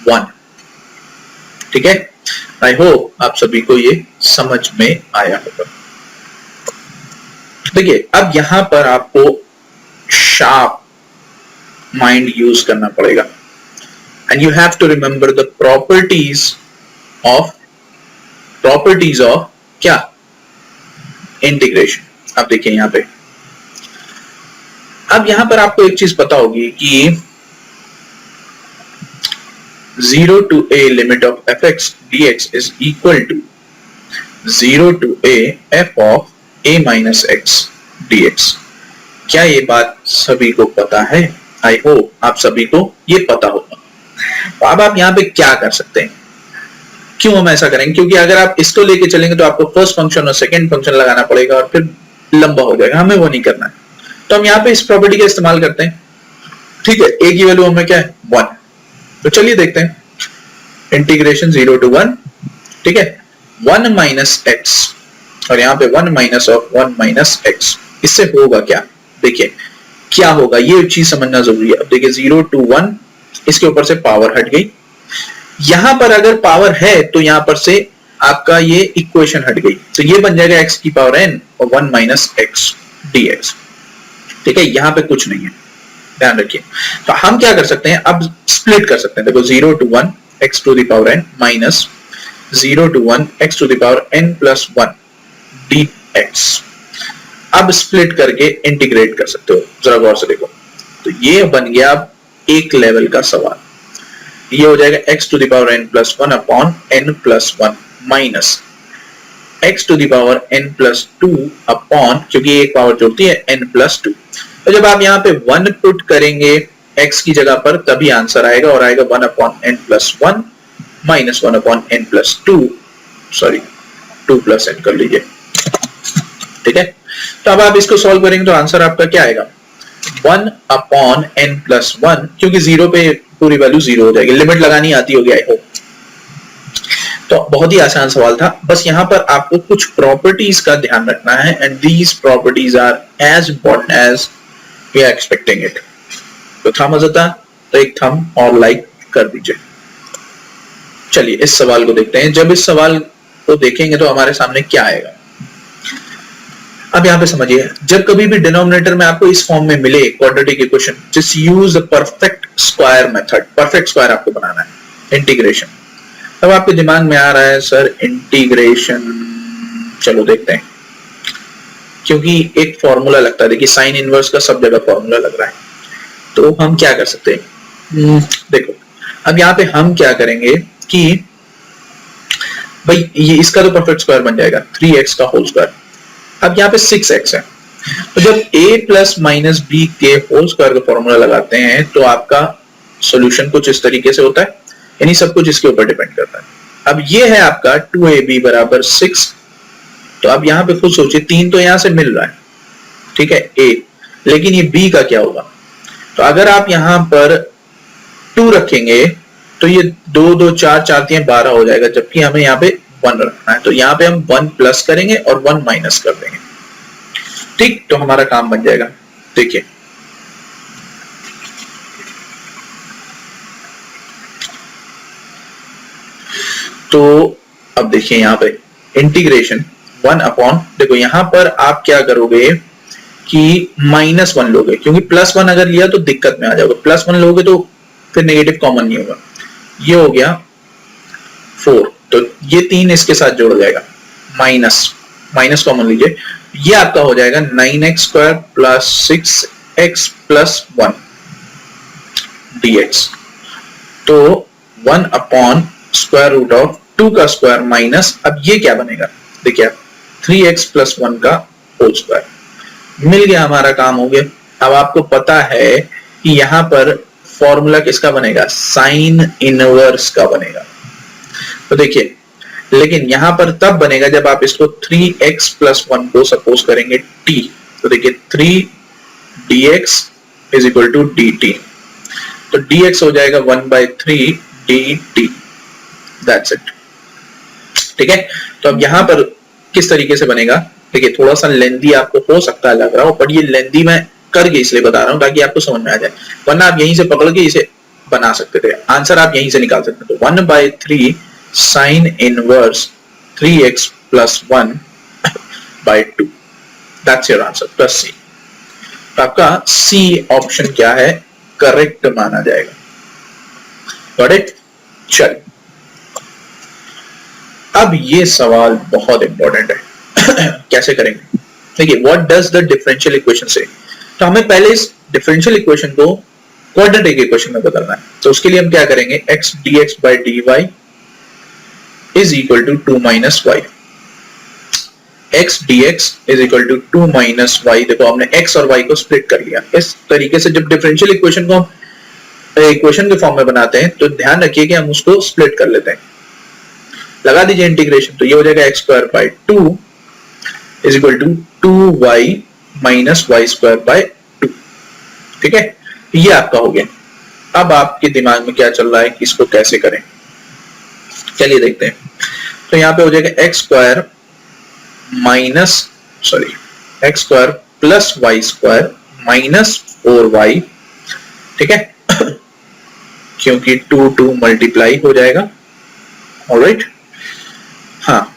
1, ठीक है। आई होप आप सभी को ये समझ में आया होगा। देखिए अब यहां पर आपको शार्प माइंड यूज करना पड़ेगा, and you have to remember the properties of क्या, इंटीग्रेशन। अब देखिए यहां पे, अब यहां पर आपको एक चीज पता होगी कि 0 to a limit of fx dx is equal to 0 to a f of a minus x dx। क्या ये बात सभी को पता है? आई होप आप सभी को ये पता होगा। तो अब आप यहाँ पे क्या कर सकते हैं, क्यों हम ऐसा करेंगे, क्योंकि अगर आप इसको लेके चलेंगे तो आपको फर्स्ट फंक्शन और सेकंड फंक्शन लगाना पड़ेगा और फिर लंबा हो जाएगा, हमें वो नहीं करना है। तो हम यहाँ पे इस प्रॉपर्टी का इस्तेमाल करते हैं, ठीक है। a की वैल्यू हमें क्या है 1, तो चलिए देखते हैं, इंटीग्रेशन 0 to 1, ठीक है, 1 minus x और यहाँ पे 1 minus of 1 minus x, इससे होगा क्या, देखिए क्या होगा, ये चीज समझना जरूरी है। अब देखिए 0 to 1 इसके ऊपर से पावर हट गई। यहां पर अगर पावर है तो यहां पर से आपका ये इक्वेशन हट गई, तो ये बन जाएगा x की पावर n और 1 माइनस एक्स dx। ठीक है, यहां पे कुछ नहीं है, ध्यान रखिए। तो हम क्या कर सकते हैं, अब स्प्लिट कर सकते हैं। देखो 0 to 1 x to the power n minus 0 to 1 x to the power n plus 1 dx। अब स्प्लिट करके इंटीग्रेट कर सकते हो, जरा गौर से देखो। तो ये बन गया अब एक लेवल का सवाल। ये हो जाएगा x to the power n plus 1 upon n plus 1 minus x to the power n plus 2 upon, क्योंकि एक पावर जोड़ती है, n प्लस 2। तो जब आप यहाँ पे 1 पुट करेंगे x की जगह पर तभी आंसर आएगा, और आएगा 1 upon n plus 1 minus 1 upon n plus 2, sorry 2 plus n कर लीजिए। ठीक है, तो अब आप इसको सॉल्व करेंगे तो आंसर आपका क्या आएगा, 1 अपॉन n प्लस 1, क्योंकि 0 पे पूरी वैल्यू 0 हो जाएगी। लिमिट लगानी आती होगी आई होप। तो बहुत ही आसान सवाल था, बस यहां पर आपको कुछ प्रॉपर्टीज का ध्यान रखना है, and these properties are as important as we are expecting it. तो था मजा था, तो एक थंब और लाइक कर दीजिए। चलिए इस सवाल को देखते हैं। जब इस सवाल को देखेंगे तो हमारे सामने क्या आएगा। अब यहां पे समझिए, जब कभी भी डिनोमिनेटर में आपको इस फॉर्म में मिले quadratic equation, just use the perfect square method. Perfect square आपको बनाना है, इंटीग्रेशन। अब आपके दिमाग में आ रहा है सर इंटीग्रेशन, चलो देखते हैं, क्योंकि एक फॉर्मूला लगता है। देखिए साइन इनवर्स का सब जगह फॉर्मूला लग रहा है, तो हम क्या कर सकते हैं, देखो अब यहाँ पे हम क्या करेंगे कि भाई ये इसका तो परफेक्ट स्क्वायर बन जाएगा 3x का होल स्क्वायर। अब यहाँ पे 6x है, तो जब a प्लस माइनस बी के होल स्क्वायर का फॉर्मूला लगाते हैं तो आपका सॉल्यूशन कुछ इस तरीके से होता है, यानी सब कुछ इसके ऊपर डिपेंड करता है। अब ये है आपका 2ab बराबर 6। तो अब यहाँ पे खुद सोचिए, 3 तो यहां से मिल रहा है, ठीक है a, लेकिन ये b का क्या होगा। तो अगर आप यहां पर 2 रखेंगे तो ये 2 2 4 4 3 12 हो जाएगा, जबकि हमें यहाँ पे 1 रखना है। तो यहाँ पे हम 1 प्लस करेंगे और 1 माइनस कर देंगे। ठीक, तो हमारा काम बन जाएगा। देखिए तो अब देखिए यहाँ पे इंटीग्रेशन 1 अपॉन, देखो यहां पर आप क्या करोगे कि -1 लोगे, क्योंकि +1 अगर लिया तो दिक्कत में आ जाओगे। +1 लोगे तो फिर नेगेटिव कॉमन नहीं होगा। ये हो गया 4, तो ये 3 इसके साथ जोड़ जाएगा, माइनस कॉमन लीजिए, ये आपका हो जाएगा 9x square plus 6x plus 1 dx। तो 1 अपॉन स्क्वायर रूट ऑफ 2 का स्क्वायर माइनस, अब ये क्या बनेगा, देखिए 3x प्लस 1 का होल स्क्वायर। मिल गया, हमारा काम हो गया। अब आपको पता है कि यहां पर फॉर्मूला किसका बनेगा, साइन इनवर्स का बनेगा। तो देखिए, लेकिन यहां पर तब बनेगा जब आप इसको 3x प्लस 1 को सपोज करेंगे t। तो देखिए 3 dx is equal to dt। तो dx हो जाएगा 1/3 dt। That's it. ठीक है, तो अब यहां पर किस तरीके से बनेगा, देखिए थोड़ा सा लेंदी आपको हो सकता है लग रहा हो, पर ये लेंदी मैं करके इसलिए बता रहा हूं ताकि आपको समझ में आ जाए, वरना आप यहीं से पकड़ के इसे बना सकते थे, आंसर आप यहीं से निकाल सकते थे। तो 1/3 sine inverse 3x plus 1/2, that's your answer, plus C। तो आपका C ऑप्शन क्या है, करेक्ट माना जाएगा। Got it. चल अब ये सवाल बहुत इंपॉर्टेंट है कैसे करेंगे। देखिए what does the differential equation से, तो हमें पहले इस डिफरेंशियल इक्वेशन को क्वाड्रेटिक इक्वेशन में बदलना है। तो उसके लिए हम क्या करेंगे, x dx by dy is equal to 2 minus y। x dx is equal to 2 minus y। देखो हमने x और y को स्प्लिट कर लिया। इस तरीके से जब डिफरेंशियल इक्वेशन को हम इक्वेशन के फॉर्म में बनाते हैं तो ध्यान रखिए कि हम उसको स्प्लिट कर लेते हैं। लगा दीजिए इंटीग्रेशन, तो ये हो जाएगा x square by 2 is equal to 2y minus y square by 2। ठीक है, ये आपका हो गया। अब आपके दिमाग में क्या चल रहा है कि इसको कैसे करें, चलिए देखते हैं। तो यहां पे हो जाएगा x square x square plus y square minus 4y। ठीक है, क्योंकि 2 मल्टीप्लाई हो जाएगा। ऑलराइट, हाँ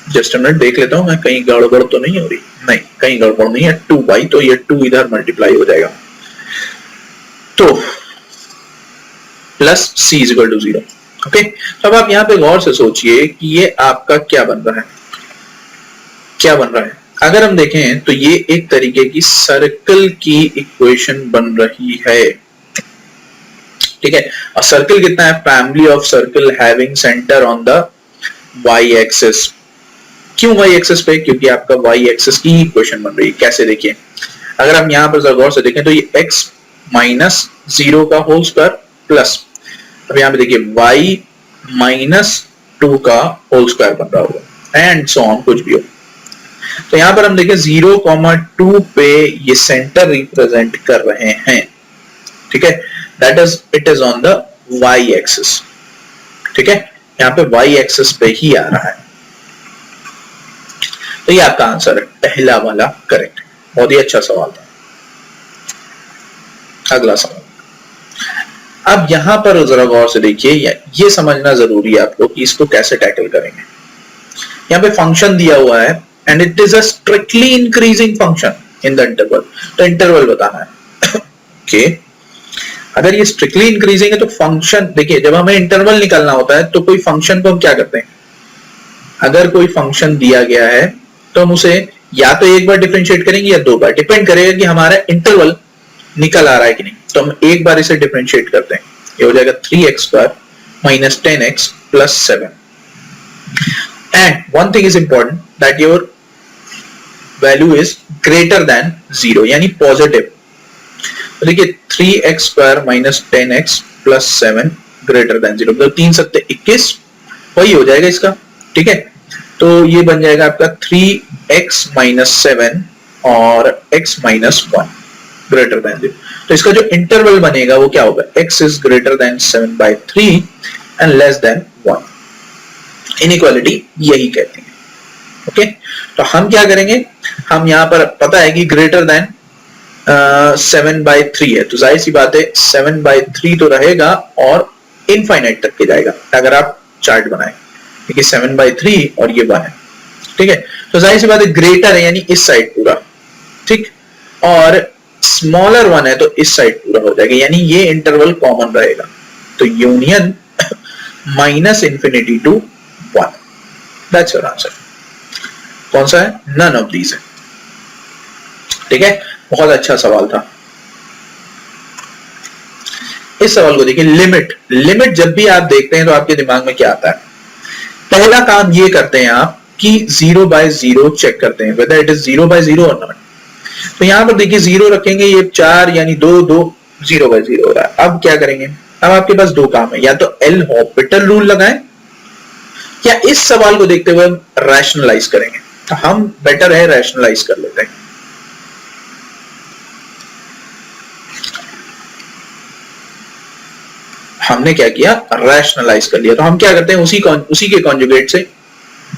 जस्ट मिनट देख लेता हूं मैं, कहीं गड़बड़ तो नहीं हो रही, नहीं कहीं गड़बड़ नहीं है। 2y, तो ये 2 इधर मल्टीप्लाई हो जाएगा, तो plus c is equal to 0। Okay, तो अब आप यहां पे गौर से सोचिए कि ये आपका क्या बन रहा है, क्या बन रहा है। अगर हम देखें तो ये एक तरीके की सर्कल की इक्वेशन बन रही है, ठीक है। और सर्कल कितना है, family of circle having centre on the y axis. क्यों y एक्सिस पे, क्योंकि आपका y एक्सिस की इक्वेशन बन रही है। कैसे देखिए, अगर हम यहां पर गौर से देखें तो ये x माइनस 0 का होल स्क्वायर प्लस, अब यहां पे देखिए y माइनस 2 का होल स्क्वायर बन रहा होगा, एंड सो ऑन, कुछ भी हो। तो यहां पर हम देखें 0,2 पे ये सेंटर रिप्रेजेंट कर रहे हैं, ठीक है। That is, it is on the y axis, ठीक है, यहां पे y एक्सिस पे ही आ रहा है। तो ये आपका आंसर है, पहला वाला करेक्ट। बहुत ही अच्छा सवाल था। अगला सवाल, अब यहां पर जरा गौर से देखिए, ये समझना जरूरी है आपको कि इसको कैसे टैकल करेंगे। यहां पे फंक्शन दिया हुआ है and it is a strictly increasing function in the interval, तो इंटरवल बताना है। ओके, अगर ये स्ट्रिक्टली इंक्रीजिंग है तो फंक्शन, देखिए जब हमें इंटरवल निकालना होता है तो कोई फंक्शन को हम क्या करते हैं, अगर कोई फंक्शन दिया गया है तो हम उसे या तो एक बार डिफरेंशिएट करेंगे या 2 बार, डिपेंड करेगा कि हमारा इंटरवल निकल आ रहा है कि नहीं। तो हम एक बार इसे डिफरेंशिएट करते हैं, ये हो जाएगा 3x square minus 10x plus 7। And one thing is important that your value is greater than 0, यानी पॉजिटिव। तो देखिए 3x square minus 10x plus 7 greater than 0, मतलब 3 सत्ते 21, वही हो जाएगा इसका, ठीक है। तो ये बन जाएगा आपका 3x माइनस 7 और x माइनस 1 ग्रेटर देन 0। तो इसका जो इंटरवल बनेगा वो क्या होगा, x is greater than 7/3 and less than 1। Inequality यही कहती है। ओके, तो हम क्या करेंगे, हम यहां पर पता है कि ग्रेटर देन 7/3 है, तो जाहिर सी बात है 7/3 तो रहेगा और इनफाइनाइट तक के जाएगा अगर आप चार्ट बनाए। देखिए 7/3 और ये 1 है, ठीक है। तो जाहिर सी बात है ग्रेटर है यानी इस साइड पूरा, ठीक, और स्मॉलर 1 है तो इस साइड पूरा हो जाएगा, यानी ये इंटरवल कॉमन रहेगा। तो union minus infinity to 1, that's your answer. कौन सा है, नन ऑफ दीज है, ठीक है। बहुत अच्छा सवाल था। इस सवाल को देखिए, लिमिट। लिमिट जब भी आप देखते हैं तो आपके दिमाग में क्या आता है, पहला काम ये करते हैं आप कि 0/0 चेक करते हैं whether it is 0/0 or not। तो यहां पर देखिए 0 रखेंगे, ये 4 यानी 2 0/0 हो रहा है। अब क्या करेंगे, अब आपके पास 2 काम है, या तो एल हॉस्पिटल रूल लगाएं या इस सवाल को देखते हुए हम रैशनलाइज करेंगे। तो हम बेटर है रैशनलाइज कर लेते हैं। हमने क्या किया, रैशनलाइज कर लिया। तो हम क्या करते हैं, उसी के कॉन्जुगेट से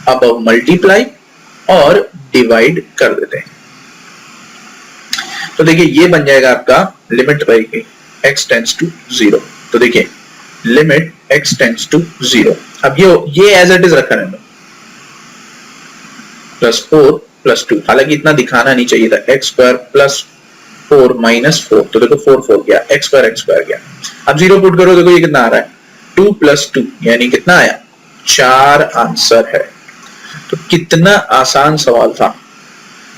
अब मल्टीप्लाई और डिवाइड कर देते हैं। तो देखिए ये बन जाएगा आपका लिमिट रहेगी x टेंड्स टू 0। तो देखिए लिमिट x टेंड्स टू 0, अब ये एज इट इज रखा रहना, +4 + 2, हालांकि इतना दिखाना नहीं चाहिए था, x स्क्वायर प्लस 4 माइनस 4, तो देखो 4 गया, x स्क्वायर गया। अब 0 पुट करो, देखो ये कितना आ रहा है, 2 + 2 यानी कितना आया, 4 आंसर है। तो कितना आसान सवाल था।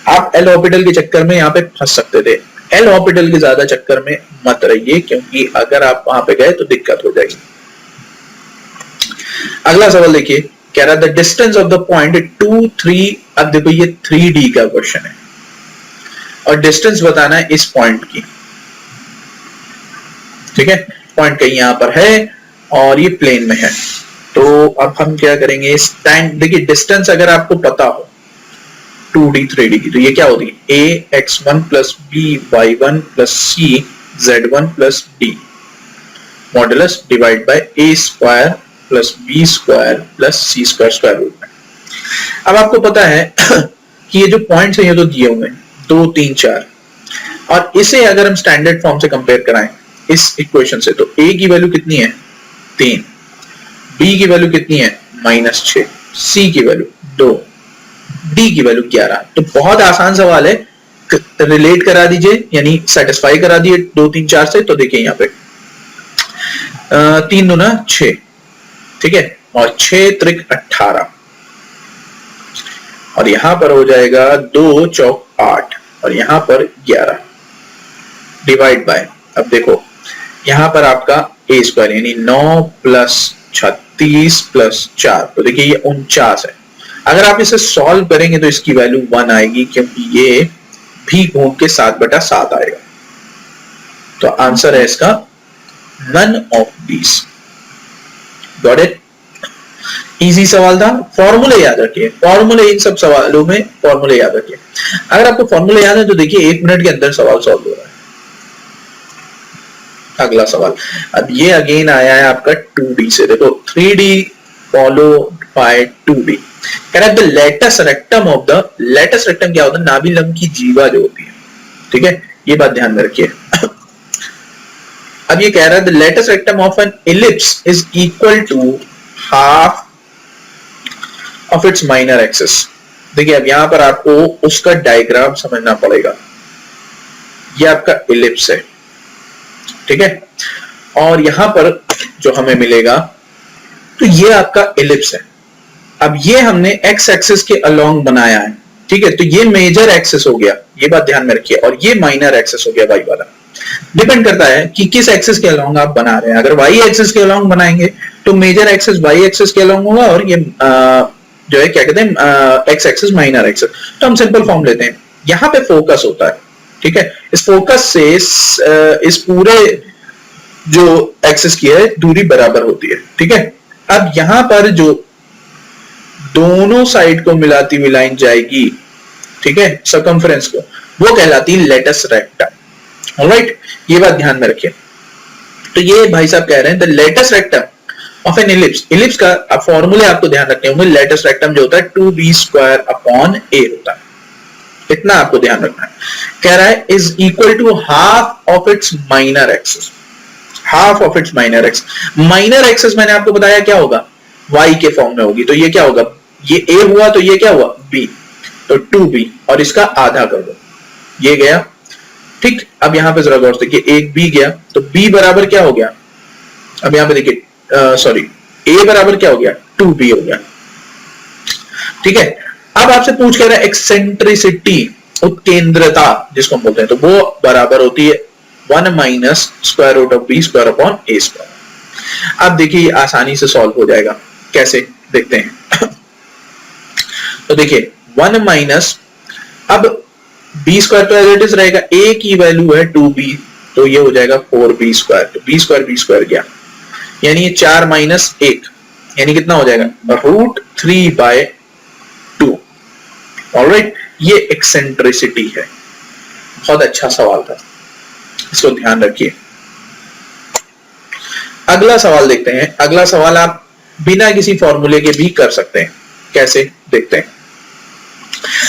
आप एल ऑर्बिटल के चक्कर में यहां पे फंस सकते थे, एल ऑर्बिटल के ज्यादा चक्कर में मत रहिए, क्योंकि अगर आप वहां पे गए तो दिक्कत हो जाएगी। अगला सवाल देखिए, कह रहा the distance of the point 2, 3, अब देखो ये 3D का क्वेश्चन है और डिस्टेंस बताना है इस पॉइंट की, ठीक है। पॉइंट कहीं यहां पर है और ये प्लेन में है। तो अब हम क्या करेंगे, स्टैंड, देखिए डिस्टेंस अगर आपको पता हो 2D 3D की, तो ये क्या होती है, ax1 + by1 + c(z1 + d) modulus divide by a² + b² + c² square root में। अब आपको पता है कि ये जो पॉइंट्स हैं ये तो दिए हुए हैं 2, 3, 4, और इसे अगर हम स्टैंडर्ड फॉर्म से कंपेयर कराएं, इस इक्वेशन से, तो a की वैल्यू कितनी है 3, b की वैल्यू कितनी है -6, c की वैल्यू 2, d की वैल्यू 11। तो बहुत आसान सवाल है, रिलेट करा दीजिए यानी सेटिस्फाई करा दिए 2 3 4 से। तो देखिए यहाँ पे 3 दूना 6, ठीक है, और 6 त्रिक 18, और यहां पर हो जाएगा 2 चौक 8 और यहां पर 11 डिवाइड बाय, अब देखो यहां पर आपका a स्क्वायर यानी 9 प्लस 36 प्लस 4, तो देखिए ये 49 है। अगर आप इसे सॉल्व करेंगे तो इसकी वैल्यू 1 आएगी, क्योंकि ये भी घूम के 7/7 आएगा। तो आंसर है इसका none of these. Got it? Easy सवाल था। फॉर्मूले याद रखिए, फॉर्मूले इन सब सवालों में फॉर्मूले याद रखिए। अगर आपको फॉर्मूले याद है तो देखिए 1 मिनट के अंदर सवाल सॉल्व हो रहा है। अगला सवाल, अब ये अगेन आया है आपका 2D से। देखो 3D फॉलो बाय 2D। कह रहा है the latus rectum of the, latus rectum क्या होता है, नाभिलम की जीवा जो होती है, ठीक है, ये बात ध्यान में रखिए। अब ये कह रहा है the latus rectum of an ellipse is equal to half of its minor axis. देखिए अब यहां पर आपको उसका डायग्राम समझना पड़ेगा। ये आपका इलिप्स है, ठीक है, और यहां पर जो हमें मिलेगा, तो ये आपका इलिप्स है। अब ये हमने एक्स एक्सिस के अलोंग बनाया है, ठीक है, तो ये मेजर एक्सिस हो गया, ये बात ध्यान में रखिए, और ये माइनर एक्सिस हो गया वाई वाला। डिपेंड करता है कि किस एक्सिस के अलोंग आप बना रहे हैं। अगर वाई एक्सिस के अलोंग बनाएंगे तो मेजर एक्सिस वाई एक्सिस के अलोंग होगा, और ये जो है क्या कहते हैं एक्स एक्सिस माइनर एक्सिस। तो हम सिंपल फॉर्म लेते हैं, यहां पे फोकस होता है, ठीक है, इस फोकस से इस पूरे जो एक्सिस की है दूरी बराबर होती है, ठीक है। अब यहां पर जो दोनों साइड को मिलाती हुई लाइन जाएगी, ठीक है, सर्कमफ्रेंस को, वो कहलाती है लेटस रेक्टम। ऑलराइट, ये बात ध्यान में रखिए। तो ये भाई साहब कह रहे हैं the latus rectum of an ellipse. Ellipse का फॉर्मूले आपको ध्यान रखने होंगे। लेटस रेक्टम जो होता है 2b स्क्वायर अपॉन a होता है, इतना आपको ध्यान रखना है। कह रहा है is equal to half of its minor axis, half of its minor axis. Minor axis मैंने आपको बताया क्या होगा, y के फॉर्म में होगी, तो ये क्या होगा, ये a हुआ तो ये क्या हुआ b, तो 2b, और इसका आधा कर दो, ये गया, ठीक। अब यहां पे जरा गौर से देखिए, एक b गया तो b बराबर क्या हो गया, अब यहां पे देखिए सॉरी a बराबर क्या हो गया 2b हो गया, ठीक है। अब आपसे पूछ कह रहा है एक्सेंट्रिसिटी, उत्केंद्रता जिसको हम बोलते हैं, तो वो बराबर होती है 1 minus square root of b square upon a square. अब देखिए आसानी से सॉल्व हो जाएगा, कैसे देखते हैं। तो देखिए 1 माइनस, अब b स्क्वायर तो एज इट इज रहेगा, a की वैल्यू है 2b, तो ये हो जाएगा 4b स्क्वायर, तो b स्क्वायर गया, यानी ये 4 माइनस 1 यानी कितना हो जाएगा √3/2। ऑलराइट, ये एक्सेंट्रिसिटी है। बहुत अच्छा सवाल था, इसको ध्यान रखिए। अगला सवाल देखते हैं। अगला सवाल आप बिना किसी फॉर्मूले के भी कर सकते हैं, कैसे देखते हैं।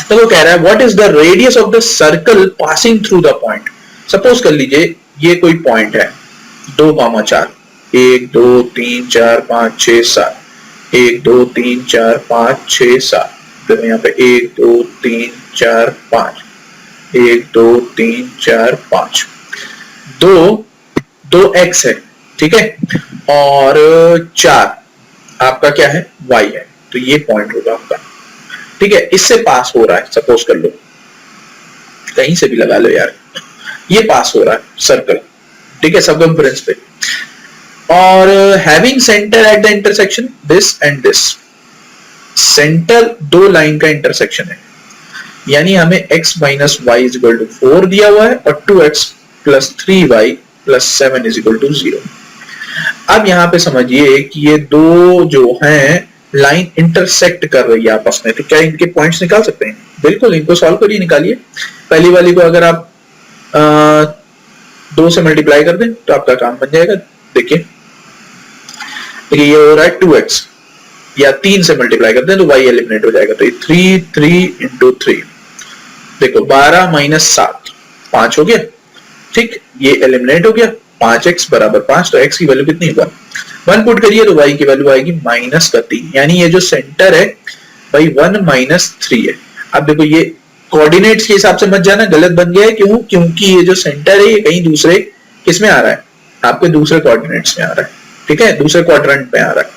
तो वो कह रहा है what is the radius of the circle passing through the point. Suppose कर लीजिए ये कोई पॉइंट है 2,4, 1 2 3 4 5 6 7, 1 2 3 4 5 6 7, तो यहाँ पे 1 2 3 4 5, 1 2 3 4 5, 2 x है, ठीक है, और 4 आपका क्या है y है, तो ये पॉइंट होगा आपका, ठीक है। इससे पास हो रहा है, सपोज कर लो, कहीं से भी लगा लो यार, ये पास हो रहा है सर्कल, ठीक है, सर्कमफ्रेंस पे, और having centre at the intersection this and this. Centre दो लाइन का इंटरसेक्शन है, यानी हमें x minus y is equal to 4 दिया हुआ है और 2x plus 3y plus 7 is equal to 0। अब यहां पे समझिए कि ये दो जो हैं लाइन इंटरसेक्ट कर रही है आपस में, तो क्या इनके पॉइंट्स निकाल सकते हैं? बिल्कुल, इनको सॉल्व करिए, निकालिए। पहली वाली को अगर आप 2 से मल्टीप्लाई कर दें तो आपका काम बन जाएगा। देखिए ये हो रहा है 2x, या 3 से मल्टीप्लाई करते हैं तो y एलिमिनेट हो जाएगा, तो ये 3 इंटू 3, देखो 12 माइनस 7 5 हो गया, ठीक, ये एलिमिनेट हो गया, 5x बराबर 5, तो x की वैल्यू कितनी है 1 पुट करिए तो y की वैल्यू आएगी -3, यानी ये जो सेंटर है भाई 1 -3 है। अब देखो ये कोऑर्डिनेट्स के हिसाब से मत जाना, गलत बन गया है, क्यों? क्योंकि ये जो सेंटर है ये कहीं दूसरे किसमें आ रहा है, आपके दूसरे कोऑर्डिनेट्स में आ रहा है, ठीक है, दूसरे क्वाड्रेंट में आ रहा है।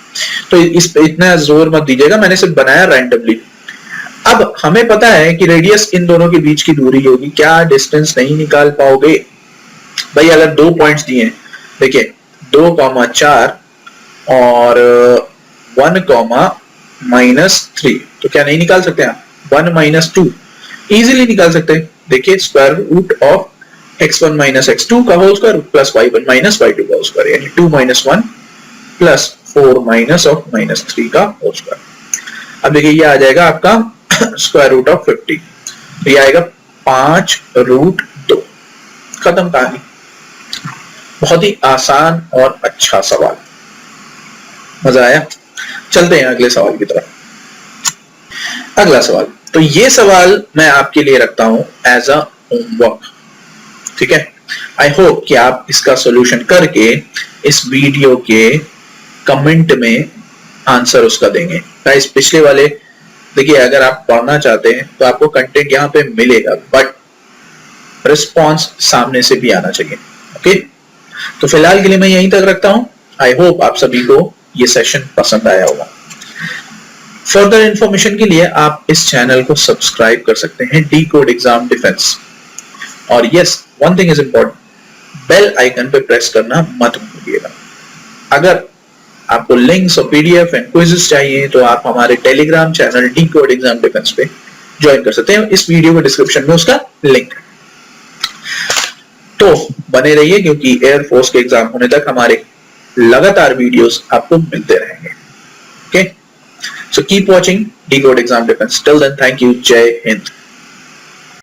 तो इस पे इतना जोर मत दीजिएगा, मैंने सिर्फ बनाया रैंडमली। अब हमें पता है कि रेडियस इन दोनों के बीच की दूरी होगी, क्या डिस्टेंस नहीं निकाल पाओगे भाई? अगर 2 पॉइंट्स दिए हैं, देखिए 2,4 और 1,-3, तो क्या नहीं निकाल सकते आप? 1 - 2 इजीली निकाल सकते हैं। देखिए square root of x1 - x2 का whole square plus y1 - y2 का होल स्क्वायर, यानी 2 - 1 प्लस 4 माइनस ऑफ -3 का होल स्क्वायर। अब देखिए ये आ जाएगा आपका स्क्वायर रूट ऑफ 50, तो ये आएगा 5√2। खत्म कहानी। बहुत ही आसान और अच्छा सवाल, मजा आया? चलते हैं अगले सवाल की तरफ। अगला सवाल, तो ये सवाल मैं आपके लिए रखता हूं एज अ होमवर्क, ठीक है? आई होप कि आप इसका सॉल्यूशन करके इस वीडियो के कमेंट में आंसर उसका देंगे। गाइस पिछले वाले देखिए, अगर आप पढ़ना चाहते हैं तो आपको कंटेंट यहां पे मिलेगा, बट रिस्पॉन्स सामने से भी आना चाहिए, ओके? तो फिलहाल के लिए मैं यहीं तक रखता हूं। आई होप आप सभी को ये सेशन पसंद आया होगा। फर्दर इंफॉर्मेशन के लिए आप इस चैनल को सब्सक्राइब कर सकते हैं, डी कोड एग्जाम डिफेंस। और yes, one thing is important, bell icon पे प्रेस करना मत भूलिएगा। अगर आपको लिंक्स और पीडीएफ एंड क्विज़ेस चाहिए तो आप हमारे Telegram channel D code exam defence पे ज्वाइन कर सकते हैं, इस वीडियो के डिस्क्रिप्शन में उसका लिंक है। तो बने रहिए, क्योंकि एयरफोर्स के एग्जाम होने तक हमारे लगातार वीडियोस आपको मिलते रहेंगे, okay? So keep watching decode exam defence. Till then, thank you, जय हिंद।